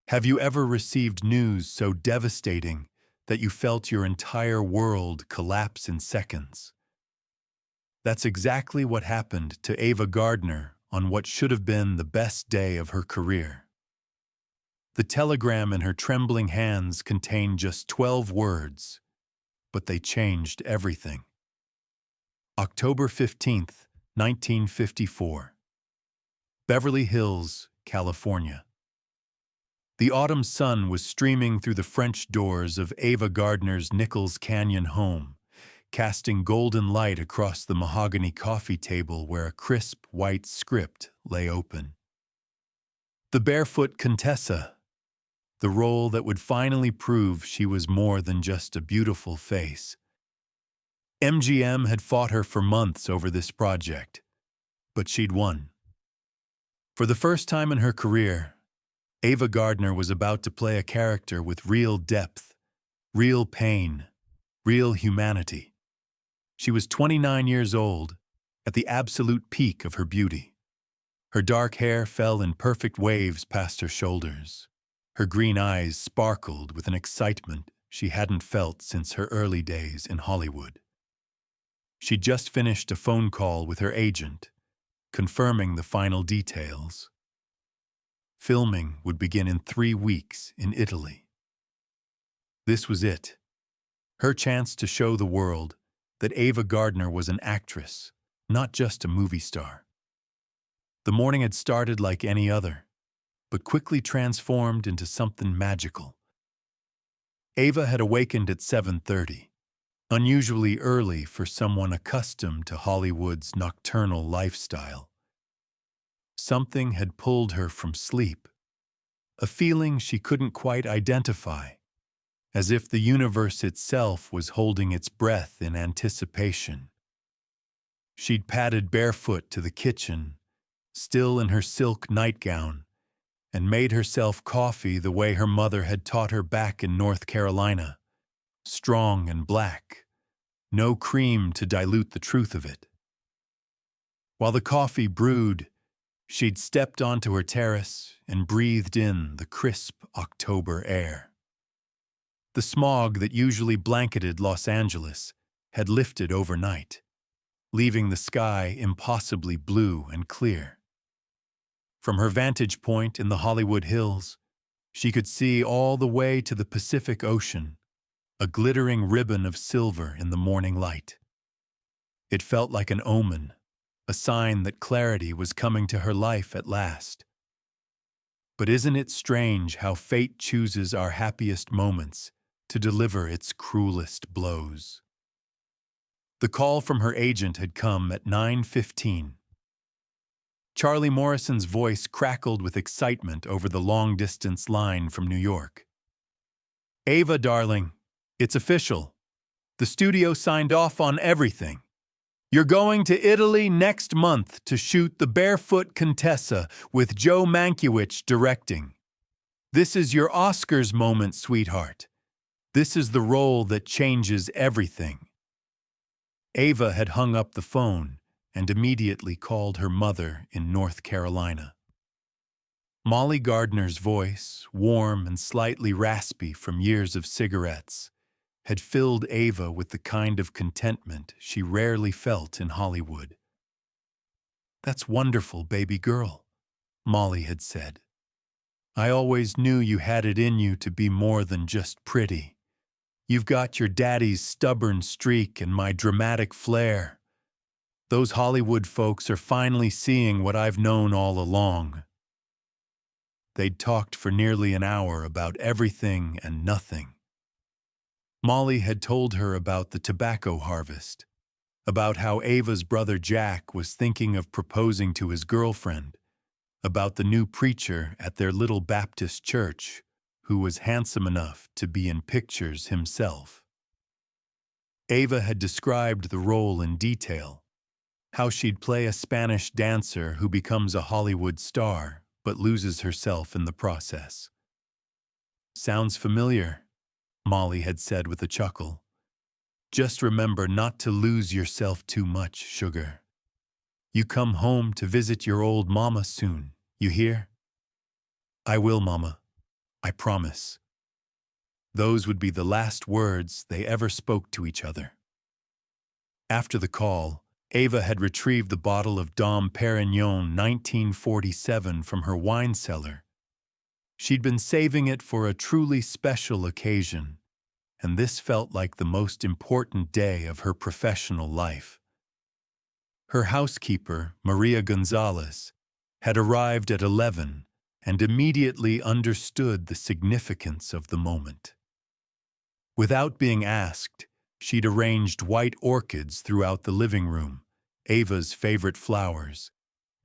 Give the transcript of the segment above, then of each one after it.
Have you ever received news so devastating that you felt your entire world collapse in seconds? That's exactly what happened to Ava Gardner on what should have been the best day of her career. The telegram in her trembling hands contained just 12 words, but they changed everything. October 15th, 1954. Beverly Hills, California. The autumn sun was streaming through the French doors of Ava Gardner's Nichols Canyon home, casting golden light across the mahogany coffee table where a crisp white script lay open. The Barefoot Contessa, the role that would finally prove she was more than just a beautiful face. MGM had fought her for months over this project, but she'd won. For the first time in her career, Ava Gardner was about to play a character with real depth, real pain, real humanity. She was 29 years old, at the absolute peak of her beauty. Her dark hair fell in perfect waves past her shoulders. Her green eyes sparkled with an excitement she hadn't felt since her early days in Hollywood. She'd just finished a phone call with her agent, confirming the final details. Filming would begin in 3 weeks in Italy. This was it, her chance to show the world that Ava Gardner was an actress, not just a movie star. The morning had started like any other, but quickly transformed into something magical. Ava had awakened at 7:30, unusually early for someone accustomed to Hollywood's nocturnal lifestyle. Something had pulled her from sleep, a feeling she couldn't quite identify, as if the universe itself was holding its breath in anticipation. She'd padded barefoot to the kitchen, still in her silk nightgown, and made herself coffee the way her mother had taught her back in North Carolina, strong and black, no cream to dilute the truth of it. While the coffee brewed, she'd stepped onto her terrace and breathed in the crisp October air. The smog that usually blanketed Los Angeles had lifted overnight, leaving the sky impossibly blue and clear. From her vantage point in the Hollywood Hills, she could see all the way to the Pacific Ocean, a glittering ribbon of silver in the morning light. It felt like an omen, a sign that clarity was coming to her life at last. But isn't it strange how fate chooses our happiest moments to deliver its cruelest blows? The call from her agent had come at 9:15. Charlie Morrison's voice crackled with excitement over the long-distance line from New York. "Ava, darling, it's official. The studio signed off on everything. You're going to Italy next month to shoot The Barefoot Contessa with Joe Mankiewicz directing. This is your Oscars moment, sweetheart. This is the role that changes everything." Ava had hung up the phone and immediately called her mother in North Carolina. Molly Gardner's voice, warm and slightly raspy from years of cigarettes, had filled Ava with the kind of contentment she rarely felt in Hollywood. "That's wonderful, baby girl," Molly had said. "I always knew you had it in you to be more than just pretty. You've got your daddy's stubborn streak and my dramatic flair. Those Hollywood folks are finally seeing what I've known all along." They'd talked for nearly an hour about everything and nothing. Molly had told her about the tobacco harvest, about how Ava's brother Jack was thinking of proposing to his girlfriend, about the new preacher at their little Baptist church who was handsome enough to be in pictures himself. Ava had described the role in detail, how she'd play a Spanish dancer who becomes a Hollywood star but loses herself in the process. "Sounds familiar," Molly had said with a chuckle. "Just remember not to lose yourself too much, sugar. You come home to visit your old mama soon, you hear?" "I will, Mama," I promise." Those would be the last words they ever spoke to each other. After the call, Ava had retrieved the bottle of Dom Perignon 1947 from her wine cellar. She'd been saving it for a truly special occasion, and this felt like the most important day of her professional life. Her housekeeper, Maria Gonzalez, had arrived at 11 and immediately understood the significance of the moment. Without being asked, she'd arranged white orchids throughout the living room, Ava's favorite flowers,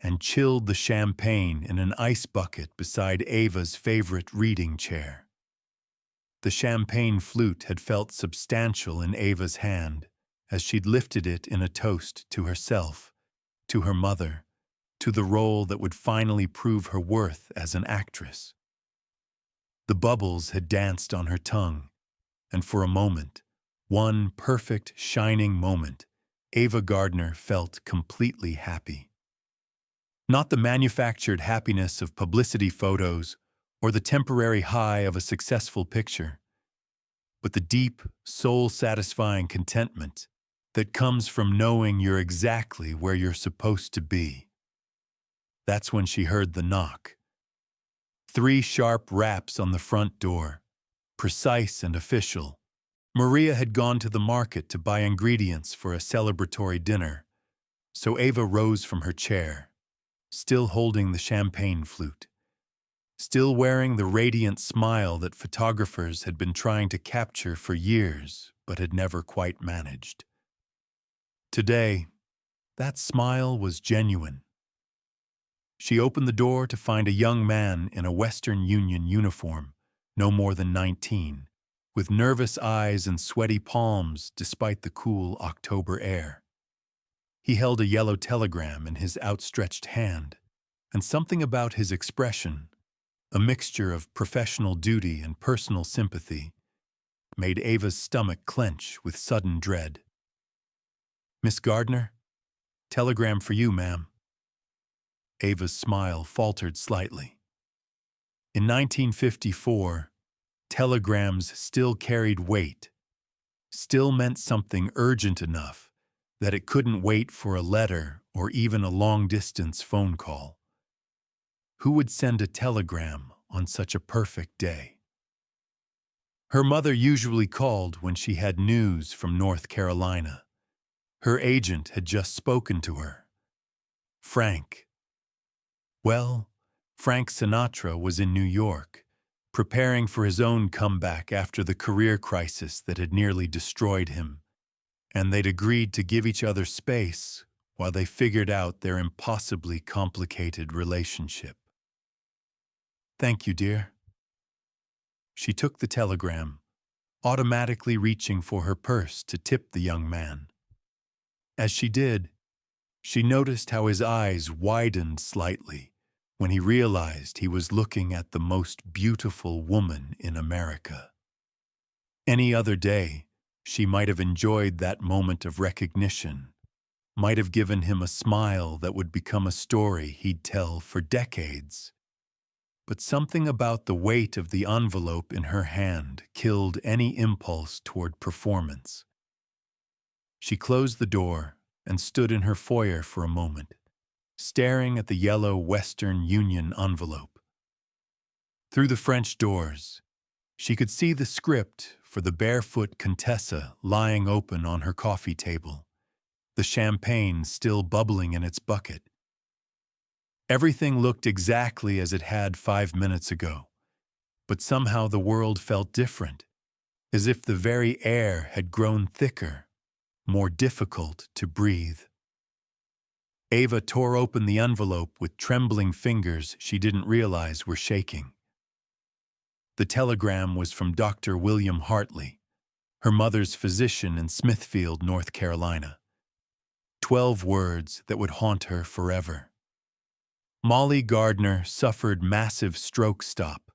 and chilled the champagne in an ice bucket beside Ava's favorite reading chair. The champagne flute had felt substantial in Ava's hand as she'd lifted it in a toast to herself, to her mother, to the role that would finally prove her worth as an actress. The bubbles had danced on her tongue, and for a moment, one perfect, shining moment, Ava Gardner felt completely happy. Not the manufactured happiness of publicity photos or the temporary high of a successful picture, but the deep, soul-satisfying contentment that comes from knowing you're exactly where you're supposed to be. That's when she heard the knock. 3 sharp raps on the front door, precise and official. Maria had gone to the market to buy ingredients for a celebratory dinner, so Ava rose from her chair, still holding the champagne flute, still wearing the radiant smile that photographers had been trying to capture for years but had never quite managed. Today, that smile was genuine. She opened the door to find a young man in a Western Union uniform, no more than 19, with nervous eyes and sweaty palms despite the cool October air. He held a yellow telegram in his outstretched hand, and something about his expression, a mixture of professional duty and personal sympathy, made Ava's stomach clench with sudden dread. "Miss Gardner? Telegram for you, ma'am." Ava's smile faltered slightly. In 1954, telegrams still carried weight, still meant something urgent enough that it couldn't wait for a letter or even a long-distance phone call. Who would send a telegram on such a perfect day? Her mother usually called when she had news from North Carolina. Her agent had just spoken to her. Frank. Well, Frank Sinatra was in New York, preparing for his own comeback after the career crisis that had nearly destroyed him, and they'd agreed to give each other space while they figured out their impossibly complicated relationship. "Thank you, dear." She took the telegram, automatically reaching for her purse to tip the young man. As she did, she noticed how his eyes widened slightly when he realized he was looking at the most beautiful woman in America. Any other day, she might have enjoyed that moment of recognition, might have given him a smile that would become a story he'd tell for decades. But something about the weight of the envelope in her hand killed any impulse toward performance. She closed the door and stood in her foyer for a moment, staring at the yellow Western Union envelope. Through the French doors, she could see the script for the Barefoot Contessa lying open on her coffee table, the champagne still bubbling in its bucket. Everything looked exactly as it had 5 minutes ago, but somehow the world felt different, as if the very air had grown thicker, more difficult to breathe. Ava tore open the envelope with trembling fingers she didn't realize were shaking. The telegram was from Dr. William Hartley, her mother's physician in Smithfield, North Carolina. 12 words that would haunt her forever. Molly Gardner suffered massive stroke. Stop.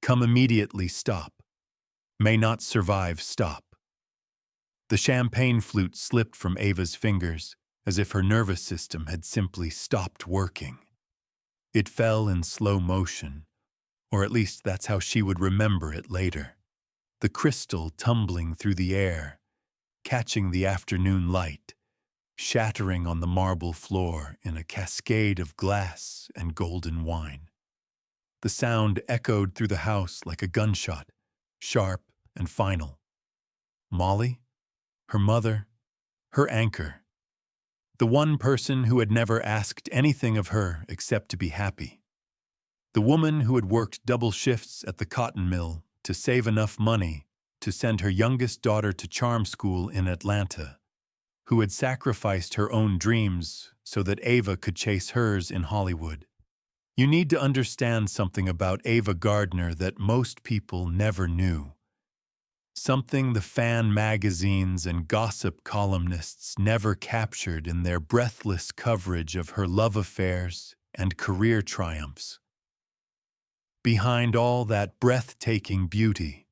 Come immediately. Stop. May not survive. Stop. The champagne flute slipped from Ava's fingers as if her nervous system had simply stopped working. It fell in slow motion, Or at least that's how she would remember it later. The crystal tumbling through the air, catching the afternoon light, shattering on the marble floor in a cascade of glass and golden wine. The sound echoed through the house like a gunshot, sharp and final. Molly, her mother, her anchor, the one person who had never asked anything of her except to be happy. The woman who had worked double shifts at the cotton mill to save enough money to send her youngest daughter to charm school in Atlanta, who had sacrificed her own dreams so that Ava could chase hers in Hollywood. You need to understand something about Ava Gardner that most people never knew. Something the fan magazines and gossip columnists never captured in their breathless coverage of her love affairs and career triumphs. Behind all that breathtaking beauty,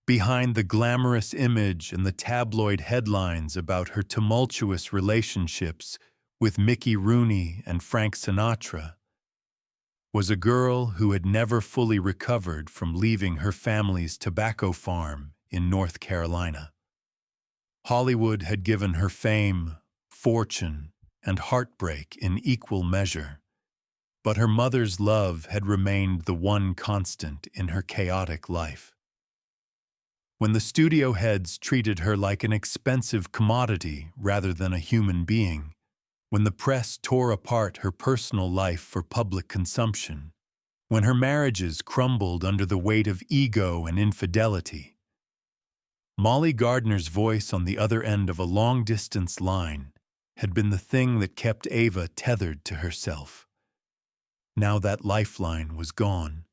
behind the glamorous image and the tabloid headlines about her tumultuous relationships with Mickey Rooney and Frank Sinatra, was a girl who had never fully recovered from leaving her family's tobacco farm in North Carolina. Hollywood had given her fame, fortune, and heartbreak in equal measure, but her mother's love had remained the one constant in her chaotic life. When the studio heads treated her like an expensive commodity rather than a human being, when the press tore apart her personal life for public consumption, when her marriages crumbled under the weight of ego and infidelity, Molly Gardner's voice on the other end of a long-distance line had been the thing that kept Ava tethered to herself. Now that lifeline was gone.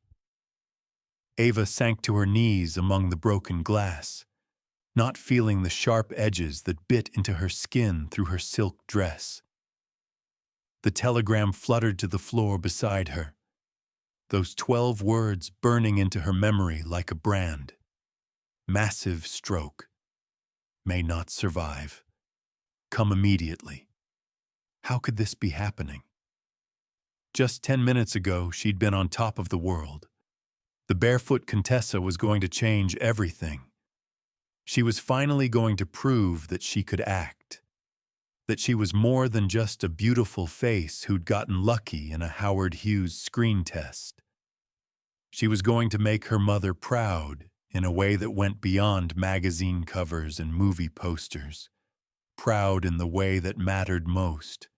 Ava sank to her knees among the broken glass, not feeling the sharp edges that bit into her skin through her silk dress. The telegram fluttered to the floor beside her, those 12 words burning into her memory like a brand. Massive stroke. May not survive. Come immediately. How could this be happening? Just 10 minutes ago, she'd been on top of the world. The Barefoot Contessa was going to change everything. She was finally going to prove that she could act, that she was more than just a beautiful face who'd gotten lucky in a Howard Hughes screen test. She was going to make her mother proud in a way that went beyond magazine covers and movie posters, proud in the way that mattered most,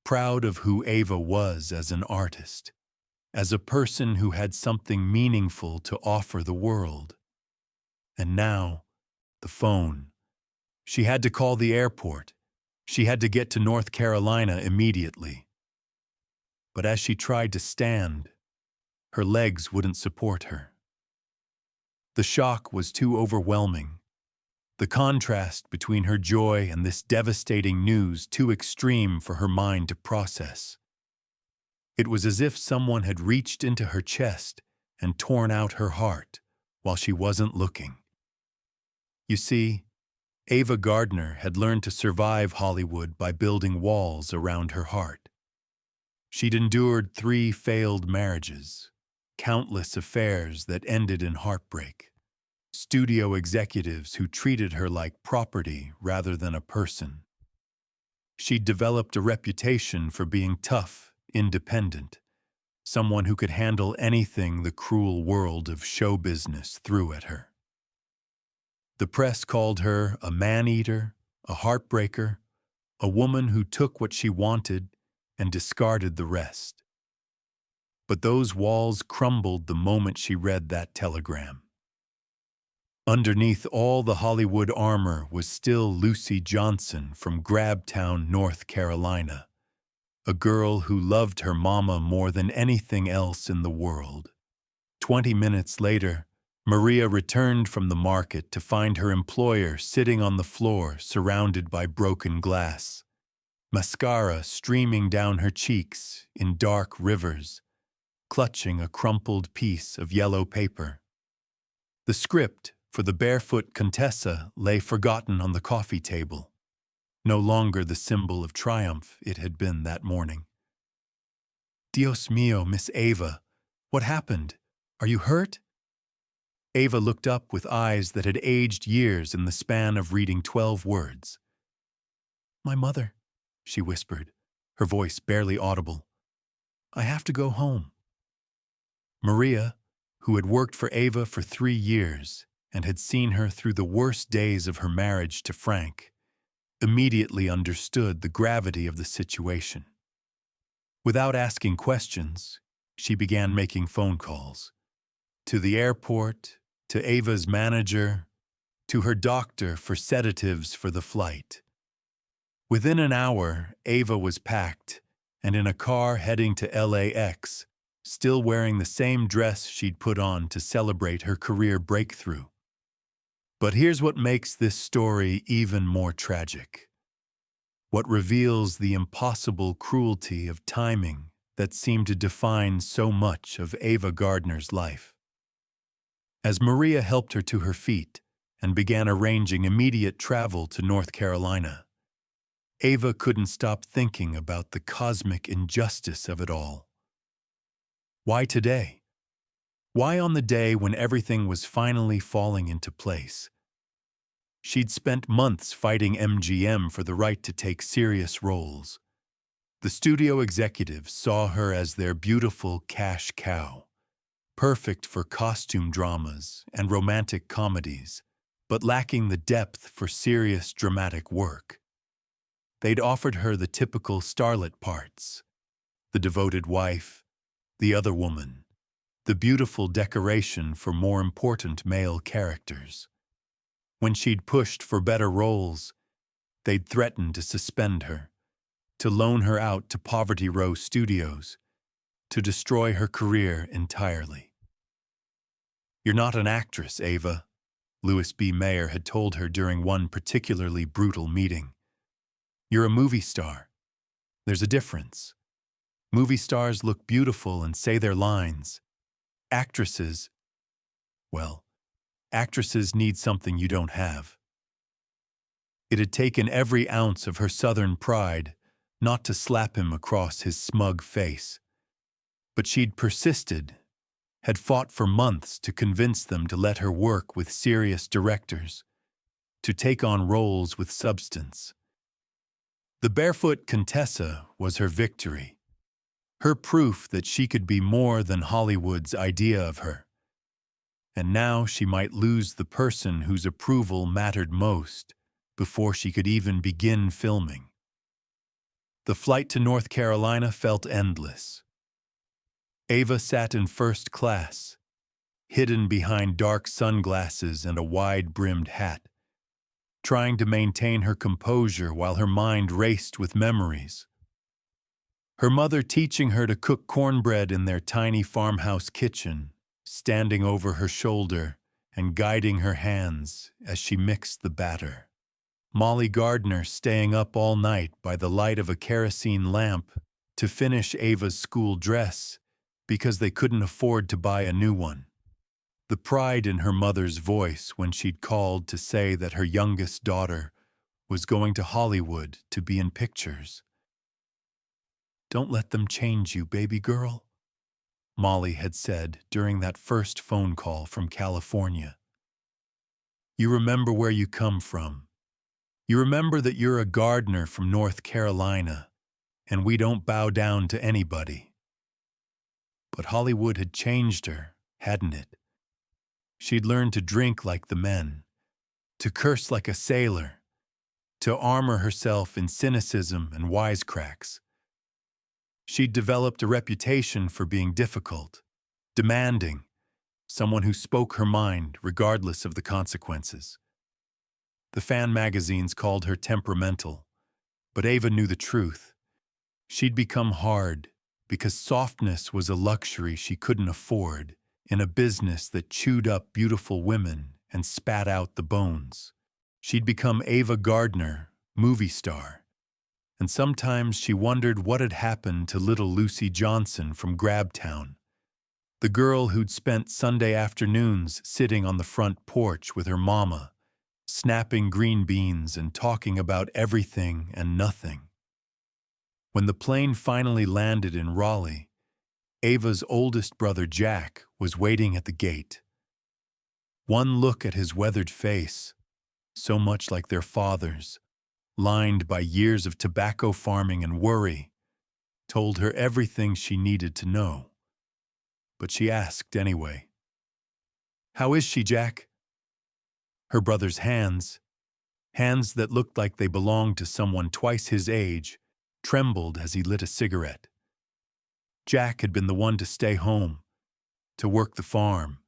proud of who Ava was as an artist, as a person who had something meaningful to offer the world. And now, the phone. She had to call the airport. She had to get to North Carolina immediately. But as she tried to stand, her legs wouldn't support her. The shock was too overwhelming. The contrast between her joy and this devastating news too extreme for her mind to process. It was as if someone had reached into her chest and torn out her heart while she wasn't looking. You see, Ava Gardner had learned to survive Hollywood by building walls around her heart. She'd endured 3 failed marriages, countless affairs that ended in heartbreak, studio executives who treated her like property rather than a person. She'd developed a reputation for being tough, independent, someone who could handle anything the cruel world of show business threw at her. The press called her a man-eater, a heartbreaker, a woman who took what she wanted and discarded the rest. But those walls crumbled the moment she read that telegram. Underneath all the Hollywood armor was still Lucy Johnson from Grabtown, North Carolina, a girl who loved her mama more than anything else in the world. 20 minutes later, Maria returned from the market to find her employer sitting on the floor surrounded by broken glass, mascara streaming down her cheeks in dark rivers, clutching a crumpled piece of yellow paper. The script for the Barefoot Contessa lay forgotten on the coffee table, no longer the symbol of triumph it had been that morning. "Dios mío, Miss Ava, what happened?" Are you hurt?" Ava looked up with eyes that had aged years in the span of reading 12 words. "My mother," she whispered, her voice barely audible. "I have to go home." Maria, who had worked for Ava for 3 years and had seen her through the worst days of her marriage to Frank, immediately understood the gravity of the situation. Without asking questions, she began making phone calls. To the airport, to Ava's manager, to her doctor for sedatives for the flight. Within an hour, Ava was packed and in a car heading to LAX, still wearing the same dress she'd put on to celebrate her career breakthrough. But here's what makes this story even more tragic. What reveals the impossible cruelty of timing that seemed to define so much of Ava Gardner's life. As Maria helped her to her feet and began arranging immediate travel to North Carolina, Ava couldn't stop thinking about the cosmic injustice of it all. Why today? Why on the day when everything was finally falling into place? She'd spent months fighting MGM for the right to take serious roles. The studio executives saw her as their beautiful cash cow, perfect for costume dramas and romantic comedies, but lacking the depth for serious dramatic work. They'd offered her the typical starlet parts, the devoted wife, the other woman, the beautiful decoration for more important male characters. When she'd pushed for better roles, they'd threatened to suspend her, to loan her out to Poverty Row Studios, to destroy her career entirely. "You're not an actress, Ava," Louis B. Mayer had told her during one particularly brutal meeting. "You're a movie star. There's a difference. Movie stars look beautiful and say their lines. Actresses, well, actresses need something you don't have." It had taken every ounce of her Southern pride not to slap him across his smug face. But she'd persisted, had fought for months to convince them to let her work with serious directors, to take on roles with substance. The Barefoot Contessa was her victory, her proof that she could be more than Hollywood's idea of her. And now she might lose the person whose approval mattered most before she could even begin filming. The flight to North Carolina felt endless. Ava sat in first class, hidden behind dark sunglasses and a wide-brimmed hat, trying to maintain her composure while her mind raced with memories. Her mother teaching her to cook cornbread in their tiny farmhouse kitchen, standing over her shoulder and guiding her hands as she mixed the batter. Molly Gardner staying up all night by the light of a kerosene lamp to finish Ava's school dress because they couldn't afford to buy a new one. The pride in her mother's voice when she'd called to say that her youngest daughter was going to Hollywood to be in pictures. "Don't let them change you, baby girl," Molly had said during that first phone call from California. "You remember where you come from. You remember that you're a Gardner from North Carolina, and we don't bow down to anybody." But Hollywood had changed her, hadn't it? She'd learned to drink like the men, to curse like a sailor, to armor herself in cynicism and wisecracks. She'd developed a reputation for being difficult, demanding, someone who spoke her mind regardless of the consequences. The fan magazines called her temperamental, but Ava knew the truth. She'd become hard because softness was a luxury she couldn't afford in a business that chewed up beautiful women and spat out the bones. She'd become Ava Gardner, movie star. And sometimes she wondered what had happened to little Lucy Johnson from Grabtown, the girl who'd spent Sunday afternoons sitting on the front porch with her mama, snapping green beans and talking about everything and nothing. When the plane finally landed in Raleigh, Ava's oldest brother Jack was waiting at the gate. One look at his weathered face, so much like their father's, lined by years of tobacco farming and worry, told her everything she needed to know. But she asked anyway. "How is she, Jack?" Her brother's hands that looked like they belonged to someone twice his age, trembled as he lit a cigarette. Jack had been the one to stay home, to work the farm,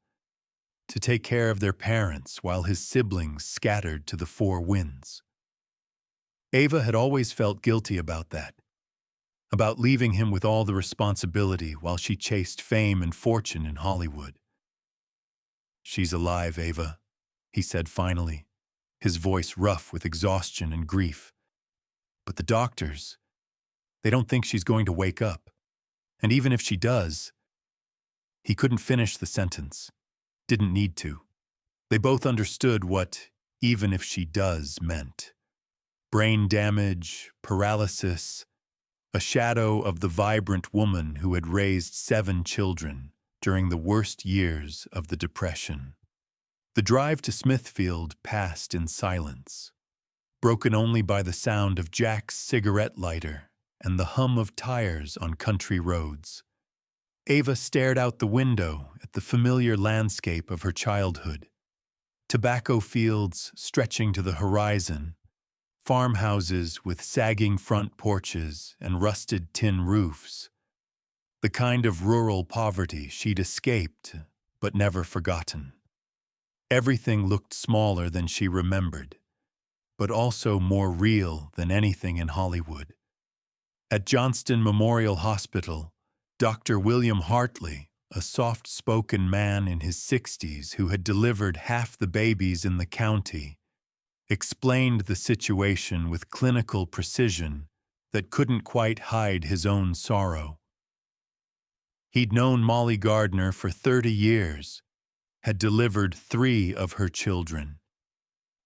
to take care of their parents while his siblings scattered to the four winds. Ava had always felt guilty about that, about leaving him with all the responsibility while she chased fame and fortune in Hollywood. "She's alive, Ava," he said finally, his voice rough with exhaustion and grief. "But the doctors, they don't think she's going to wake up. And even if she does..." He couldn't finish the sentence. Didn't need to. They both understood what "even if she does" meant. Brain damage, paralysis, a shadow of the vibrant woman who had raised 7 children during the worst years of the Depression. The drive to Smithfield passed in silence, broken only by the sound of Jack's cigarette lighter and the hum of tires on country roads. Ava stared out the window at the familiar landscape of her childhood. Tobacco fields stretching to the horizon, farmhouses with sagging front porches and rusted tin roofs. The kind of rural poverty she'd escaped but never forgotten. Everything looked smaller than she remembered, but also more real than anything in Hollywood. At Johnston Memorial Hospital, Dr. William Hartley, a soft-spoken man in his 60s who had delivered half the babies in the county, explained the situation with clinical precision that couldn't quite hide his own sorrow. He'd known Molly Gardner for 30 years, had delivered 3 of her children,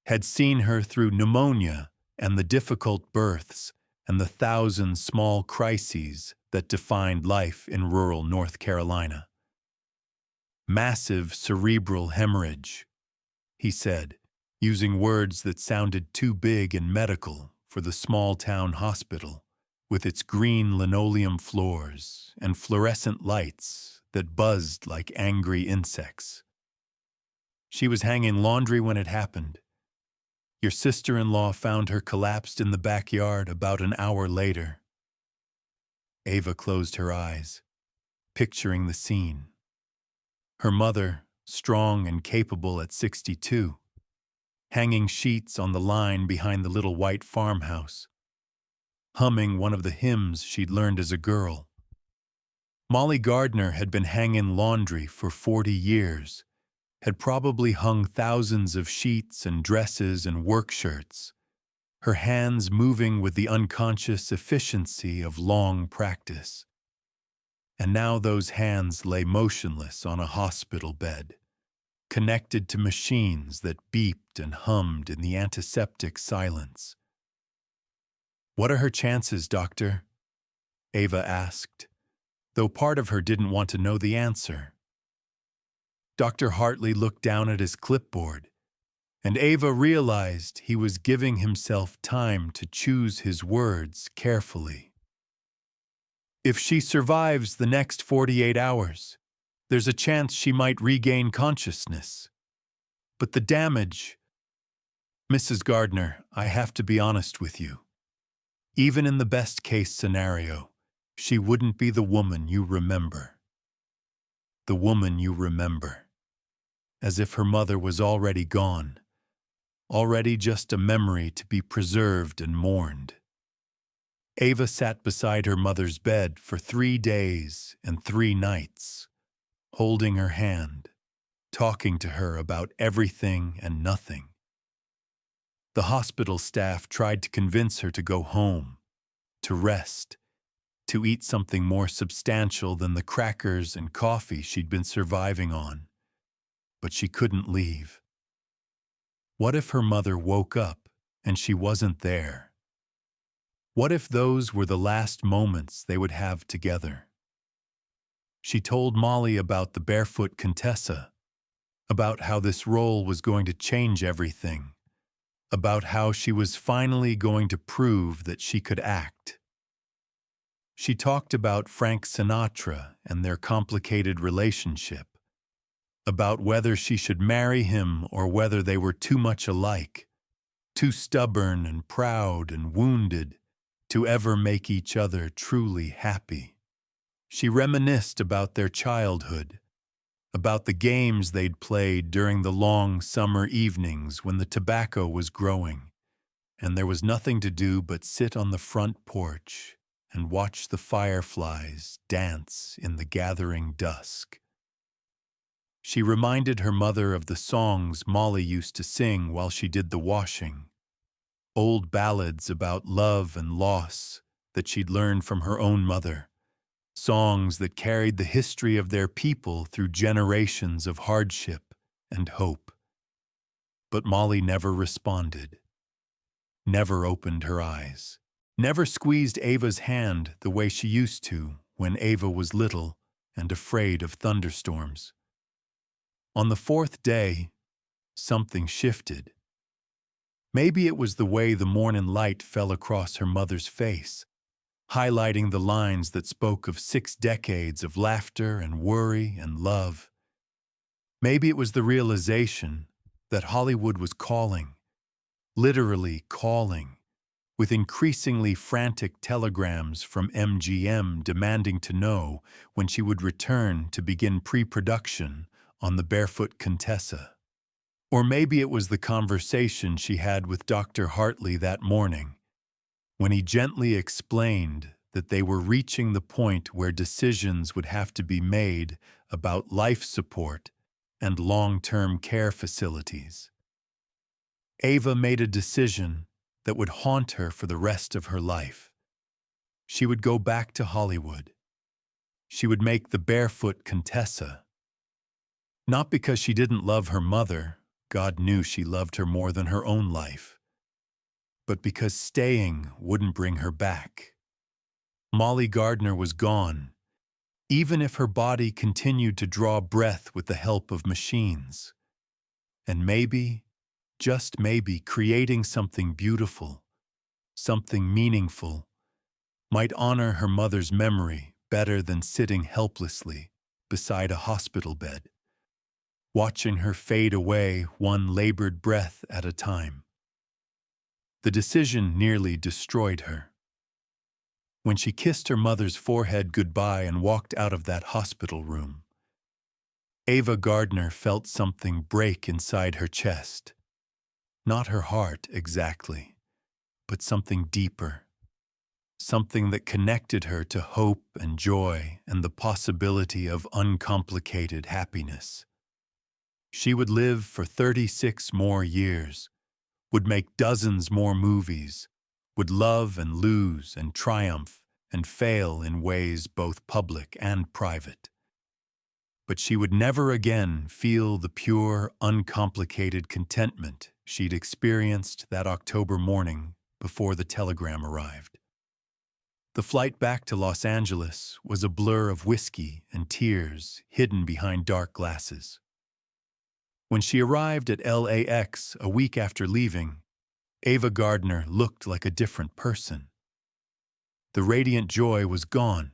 had seen her through pneumonia and the difficult births and the 1,000 small crises that defined life in rural North Carolina. "Massive cerebral hemorrhage," he said, using words that sounded too big and medical for the small-town hospital, with its green linoleum floors and fluorescent lights that buzzed like angry insects. "She was hanging laundry when it happened. Your sister-in-law found her collapsed in the backyard about an hour later." Ava closed her eyes, picturing the scene. Her mother, strong and capable at 62, hanging sheets on the line behind the little white farmhouse, humming one of the hymns she'd learned as a girl. Molly Gardner had been hanging laundry for 40 years, had probably hung thousands of sheets and dresses and work shirts, her hands moving with the unconscious efficiency of long practice. And now those hands lay motionless on a hospital bed, connected to machines that beeped and hummed in the antiseptic silence. "What are her chances, doctor?" Ava asked, though part of her didn't want to know the answer. Dr. Hartley looked down at his clipboard, and Ava realized he was giving himself time to choose his words carefully. "If she survives the next 48 hours, there's a chance she might regain consciousness. But the damage..." "Mrs. Gardner, I have to be honest with you. Even in the best-case scenario, she wouldn't be the woman you remember. The woman you remember. As if her mother was already gone, already just a memory to be preserved and mourned." Ava sat beside her mother's bed for 3 days and 3 nights, holding her hand, talking to her about everything and nothing. The hospital staff tried to convince her to go home, to rest, to eat something more substantial than the crackers and coffee she'd been surviving on. But she couldn't leave. What if her mother woke up and she wasn't there? What if those were the last moments they would have together? She told Molly about the Barefoot Contessa, about how this role was going to change everything, about how she was finally going to prove that she could act. She talked about Frank Sinatra and their complicated relationship, about whether she should marry him or whether they were too much alike, too stubborn and proud and wounded to ever make each other truly happy. She reminisced about their childhood, about the games they'd played during the long summer evenings when the tobacco was growing, and there was nothing to do but sit on the front porch and watch the fireflies dance in the gathering dusk. She reminded her mother of the songs Molly used to sing while she did the washing, old ballads about love and loss that she'd learned from her own mother, songs that carried the history of their people through generations of hardship and hope. But Molly never responded, never opened her eyes, never squeezed Ava's hand the way she used to when Ava was little and afraid of thunderstorms. On the fourth day, something shifted. Maybe it was the way the morning light fell across her mother's face, highlighting the lines that spoke of 6 decades of laughter and worry and love. Maybe it was the realization that Hollywood was calling, literally calling, with increasingly frantic telegrams from MGM demanding to know when she would return to begin pre-production on the Barefoot Contessa. Or maybe it was the conversation she had with Dr. Hartley that morning, when he gently explained that they were reaching the point where decisions would have to be made about life support and long-term care facilities. Ava made a decision that would haunt her for the rest of her life. She would go back to Hollywood. She would make the Barefoot Contessa. Not because she didn't love her mother, God knew she loved her more than her own life, but because staying wouldn't bring her back. Molly Gardner was gone, even if her body continued to draw breath with the help of machines. And maybe, just maybe, creating something beautiful, something meaningful, might honor her mother's memory better than sitting helplessly beside a hospital bed, watching her fade away one labored breath at a time. The decision nearly destroyed her. When she kissed her mother's forehead goodbye and walked out of that hospital room, Ava Gardner felt something break inside her chest. Not her heart, exactly, but something deeper. Something that connected her to hope and joy and the possibility of uncomplicated happiness. She would live for 36 more years, would make dozens more movies, would love and lose and triumph and fail in ways both public and private. But she would never again feel the pure, uncomplicated contentment she'd experienced that October morning before the telegram arrived. The flight back to Los Angeles was a blur of whiskey and tears hidden behind dark glasses. When she arrived at LAX a week after leaving, Ava Gardner looked like a different person. The radiant joy was gone,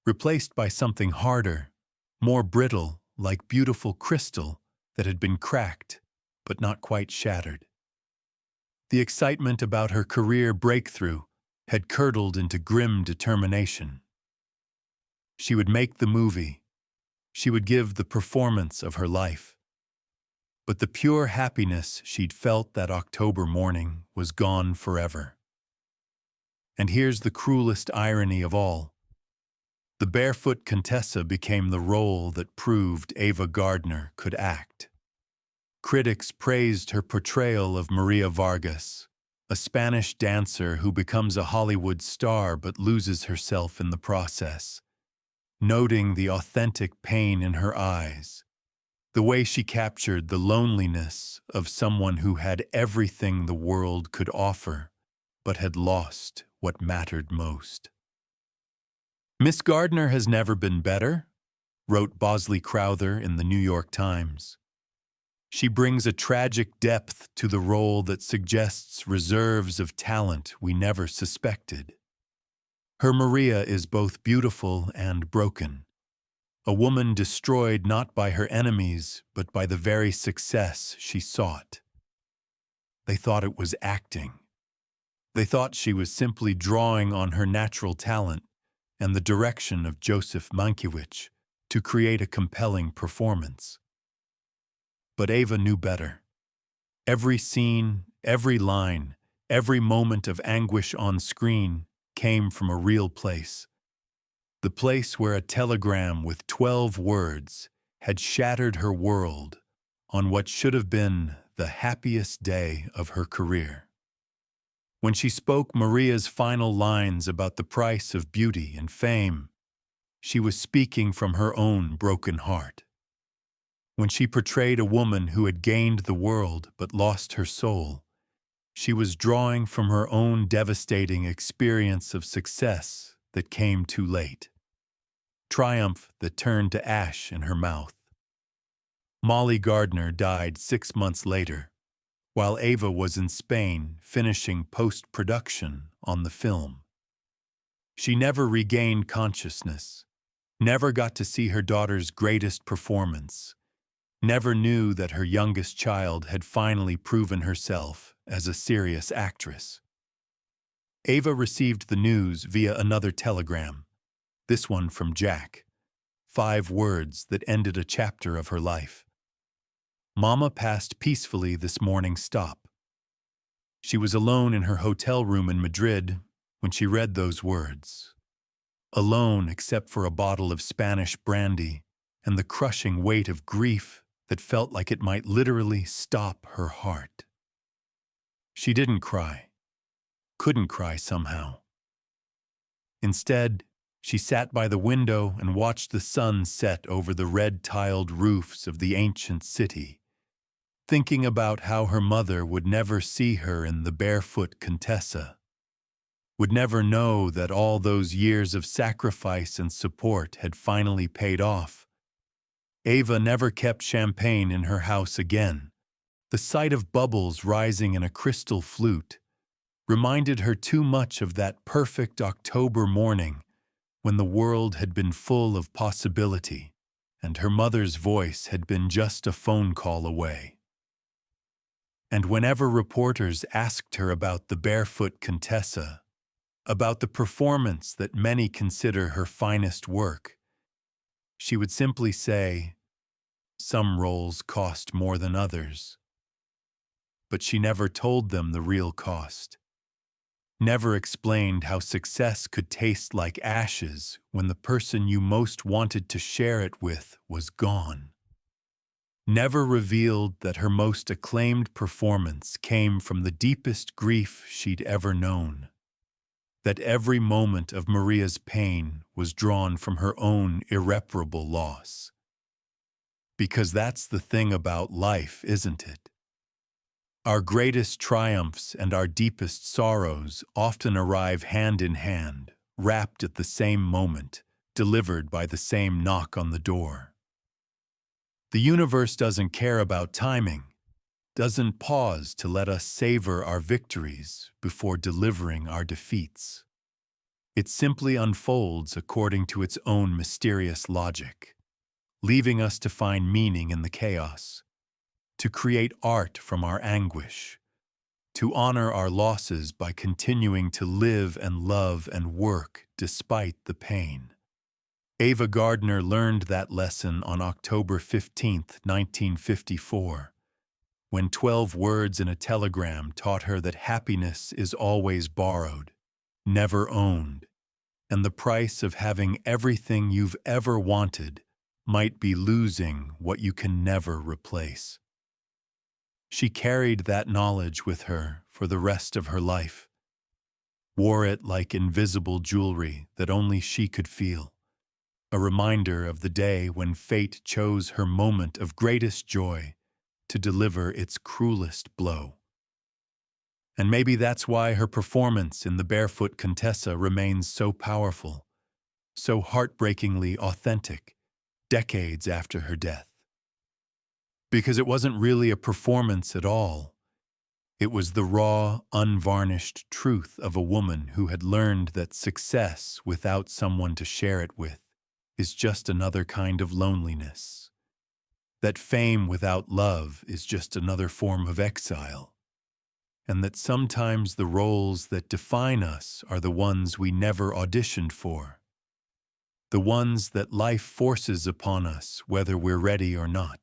replaced by something harder, more brittle, like beautiful crystal that had been cracked, but not quite shattered. The excitement about her career breakthrough had curdled into grim determination. She would make the movie. She would give the performance of her life. But the pure happiness she'd felt that October morning was gone forever. And here's the cruelest irony of all. The Barefoot Contessa became the role that proved Ava Gardner could act. Critics praised her portrayal of Maria Vargas, a Spanish dancer who becomes a Hollywood star but loses herself in the process, noting the authentic pain in her eyes, the way she captured the loneliness of someone who had everything the world could offer, but had lost what mattered most. Miss Gardner has never been better, wrote Bosley Crowther in the New York Times. She brings a tragic depth to the role that suggests reserves of talent we never suspected. Her Maria is both beautiful and broken, a woman destroyed not by her enemies, but by the very success she sought. They thought it was acting. They thought she was simply drawing on her natural talent and the direction of Joseph Mankiewicz to create a compelling performance. But Ava knew better. Every scene, every line, every moment of anguish on screen came from a real place. The place where a telegram with 12 words had shattered her world on what should have been the happiest day of her career. When she spoke Maria's final lines about the price of beauty and fame, she was speaking from her own broken heart. When she portrayed a woman who had gained the world but lost her soul, she was drawing from her own devastating experience of success that came too late. Triumph that turned to ash in her mouth. Molly Gardner died 6 months later, while Ava was in Spain finishing post-production on the film. She never regained consciousness, never got to see her daughter's greatest performance, never knew that her youngest child had finally proven herself as a serious actress. Ava received the news via another telegram, this one from Jack. 5 words that ended a chapter of her life. Mama passed peacefully this morning stop. She was alone in her hotel room in Madrid when she read those words. Alone except for a bottle of Spanish brandy and the crushing weight of grief that felt like it might literally stop her heart. She didn't cry, couldn't cry somehow. Instead, she sat by the window and watched the sun set over the red-tiled roofs of the ancient city, thinking about how her mother would never see her in the Barefoot Contessa, would never know that all those years of sacrifice and support had finally paid off. Ava never kept champagne in her house again. The sight of bubbles rising in a crystal flute reminded her too much of that perfect October morning when the world had been full of possibility and her mother's voice had been just a phone call away. And whenever reporters asked her about the Barefoot Contessa, about the performance that many consider her finest work, she would simply say, "Some roles cost more than others." But she never told them the real cost. Never explained how success could taste like ashes when the person you most wanted to share it with was gone. Never revealed that her most acclaimed performance came from the deepest grief she'd ever known. That every moment of Maria's pain was drawn from her own irreparable loss. Because that's the thing about life, isn't it? Our greatest triumphs and our deepest sorrows often arrive hand in hand, wrapped at the same moment, delivered by the same knock on the door. The universe doesn't care about timing, doesn't pause to let us savor our victories before delivering our defeats. It simply unfolds according to its own mysterious logic, leaving us to find meaning in the chaos, to create art from our anguish, to honor our losses by continuing to live and love and work despite the pain. Ava Gardner learned that lesson on October 15, 1954, when 12 words in a telegram taught her that happiness is always borrowed, never owned, and the price of having everything you've ever wanted might be losing what you can never replace. She carried that knowledge with her for the rest of her life, wore it like invisible jewelry that only she could feel, a reminder of the day when fate chose her moment of greatest joy to deliver its cruelest blow. And maybe that's why her performance in the Barefoot Contessa remains so powerful, so heartbreakingly authentic, decades after her death. Because it wasn't really a performance at all. It was the raw, unvarnished truth of a woman who had learned that success without someone to share it with is just another kind of loneliness. That fame without love is just another form of exile. And that sometimes the roles that define us are the ones we never auditioned for. The ones that life forces upon us whether we're ready or not.